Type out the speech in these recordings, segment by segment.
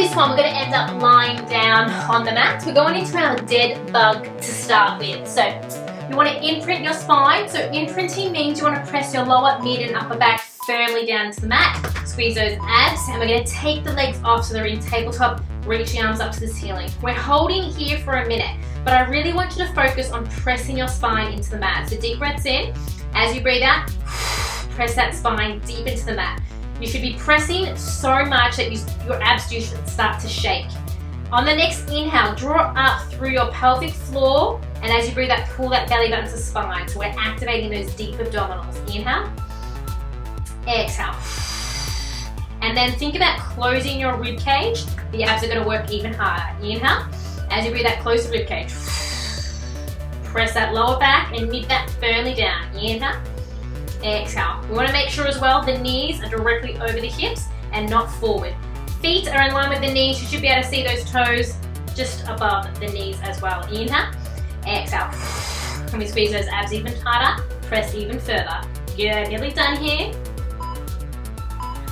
this one, we're going to end up lying down on the mat. We're going into our dead bug to start with. So you want to imprint your spine. So imprinting means you want to press your lower, mid and upper back firmly down into the mat. Squeeze those abs, and we're going to take the legs off so they're in tabletop. Reach the arms up to the ceiling. We're holding here for a minute, but I really want you to focus on pressing your spine into the mat. So deep breaths in. As you breathe out, press that spine deep into the mat. You should be pressing so much that your abs do start to shake. On the next inhale, draw up through your pelvic floor, and as you breathe out, pull that belly button to spine. So we're activating those deep abdominals. Inhale, exhale. And then think about closing your rib cage. The abs are going to work even harder. Inhale, as you breathe out, close the rib cage. Press that lower back and mid back firmly down. Inhale, exhale. We want to make sure as well the knees are directly over the hips and not forward. Feet are in line with the knees. You should be able to see those toes just above the knees as well. Inhale, exhale. Can we squeeze those abs even tighter? Press even further. Good, nearly done here.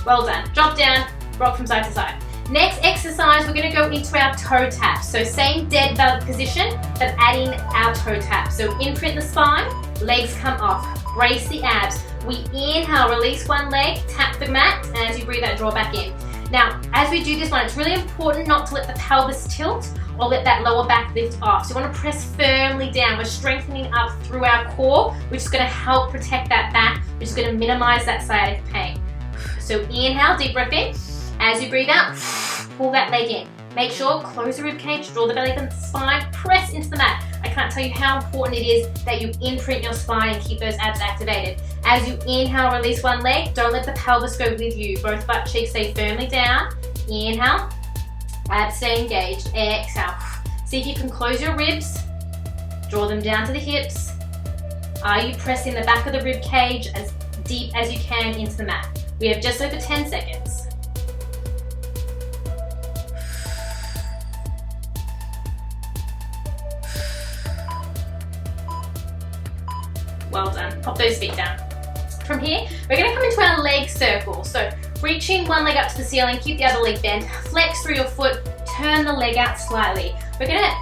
Well done. Drop down, rock from side to side. Next exercise, we're going to go into our toe taps. So same dead bug position, but adding our toe taps. So imprint the spine, legs come off, brace the abs. We inhale, release one leg, tap the mat, and as you breathe out, draw back in. Now, as we do this one, it's really important not to let the pelvis tilt or let that lower back lift off. So you want to press firmly down. We're strengthening up through our core, which is going to help protect that back, which is going to minimize that sciatic pain. So inhale, deep breath in. As you breathe out, pull that leg in. Make sure, close the rib cage, draw the belly button to the spine, press into the mat. I can't tell you how important it is that you imprint your spine and keep those abs activated. As you inhale, release one leg. Don't let the pelvis go with you. Both butt cheeks stay firmly down. Inhale, abs stay engaged. Exhale. See if you can close your ribs. Draw them down to the hips. Are you pressing the back of the rib cage as deep as you can into the mat? We have just over 10 seconds. Well done. Pop those feet down. From here, we're going to come into our leg circle. So reaching one leg up to the ceiling, keep the other leg bent, flex through your foot, turn the leg out slightly. We're going to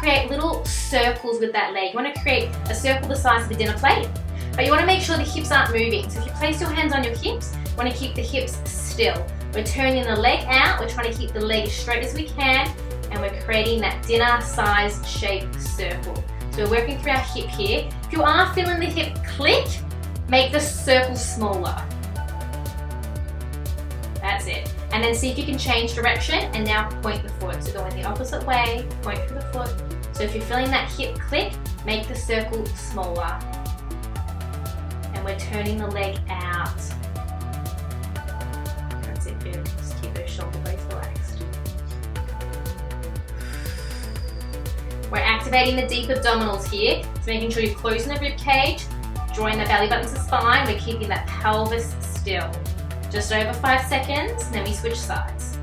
create little circles with that leg. You want to create a circle the size of a dinner plate, but you want to make sure the hips aren't moving. So if you place your hands on your hips, you want to keep the hips still. We're turning the leg out. We're trying to keep the leg as straight as we can, and we're creating that dinner size shape circle. So we're working through our hip here. If you are feeling the hip click, make the circle smaller. That's it. And then see if you can change direction, and now point the foot. So go in the opposite way, point through the foot. So if you're feeling that hip click, make the circle smaller. And we're turning the leg out. That's it, good. Just keep those shoulder blades relaxed. We're activating the deep abdominals here. So making sure you're closing the rib cage, drawing the belly button to spine. We're keeping that pelvis still. Just over 5 seconds, and then we switch sides.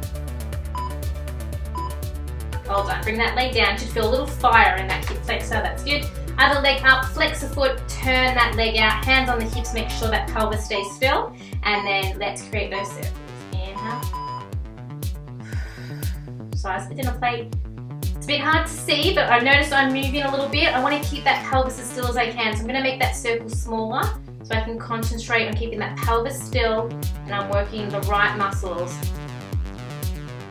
Well done. Bring that leg down. You should feel a little fire in that hip flexor. That's good. Other leg up, flex the foot, turn that leg out, hands on the hips, make sure that pelvis stays still, and then let's create those circles. Inhale. Size of the dinner plate. It's a bit hard to see, but I've noticed I'm moving a little bit. I want to keep that pelvis as still as I can, so I'm going to make that circle smaller so I can concentrate on keeping that pelvis still, and I'm working the right muscles.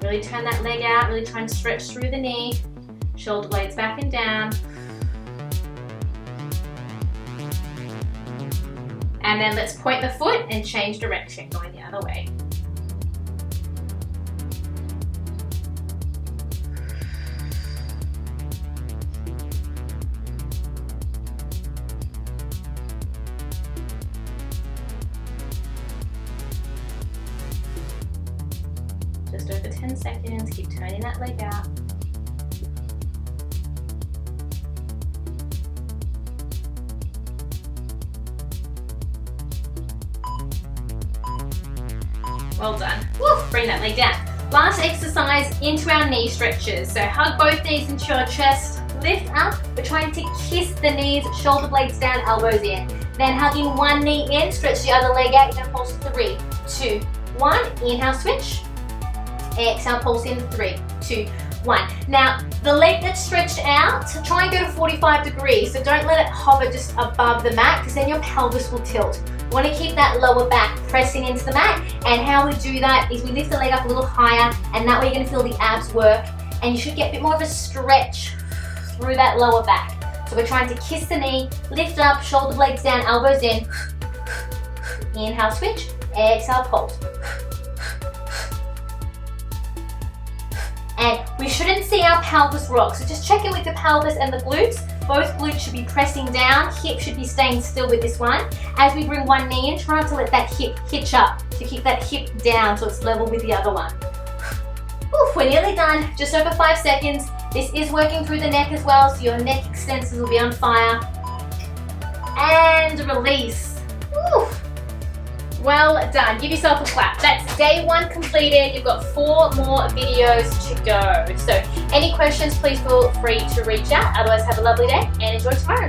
Really turn that leg out, really try and stretch through the knee, shoulder blades back and down. And then let's point the foot and change direction, going the other way. Just over 10 seconds, keep turning that leg out. Well done. Woo, bring that leg down. Last exercise into our knee stretches. So hug both knees into your chest, lift up. We're trying to kiss the knees, shoulder blades down, elbows in. Then hugging one knee in, stretch the other leg out. You're going to pulse 3, 2, 1. Inhale, switch. Exhale, pulse in 3, 2, 1. Now, the leg that's stretched out, try and go to 45 degrees. So don't let it hover just above the mat because then your pelvis will tilt. You want to keep that lower back pressing into the mat. And how we do that is we lift the leg up a little higher, and that way you're going to feel the abs work. And you should get a bit more of a stretch through that lower back. So we're trying to kiss the knee, lift up, shoulder blades down, elbows in. Inhale, switch. Exhale, pulse. And we shouldn't see our pelvis rock. So just check in with the pelvis and the glutes. Both glutes should be pressing down. Hip should be staying still with this one. As we bring one knee in, try not to let that hip hitch up. To keep that hip down so it's level with the other one. Oof, we're nearly done. Just over 5 seconds. This is working through the neck as well, so your neck extensors will be on fire. And release. Oof. Well done. Give yourself a clap. That's day 1 completed. You've got 4 more videos to go. So any questions, please feel free to reach out. Otherwise, have a lovely day and enjoy tomorrow.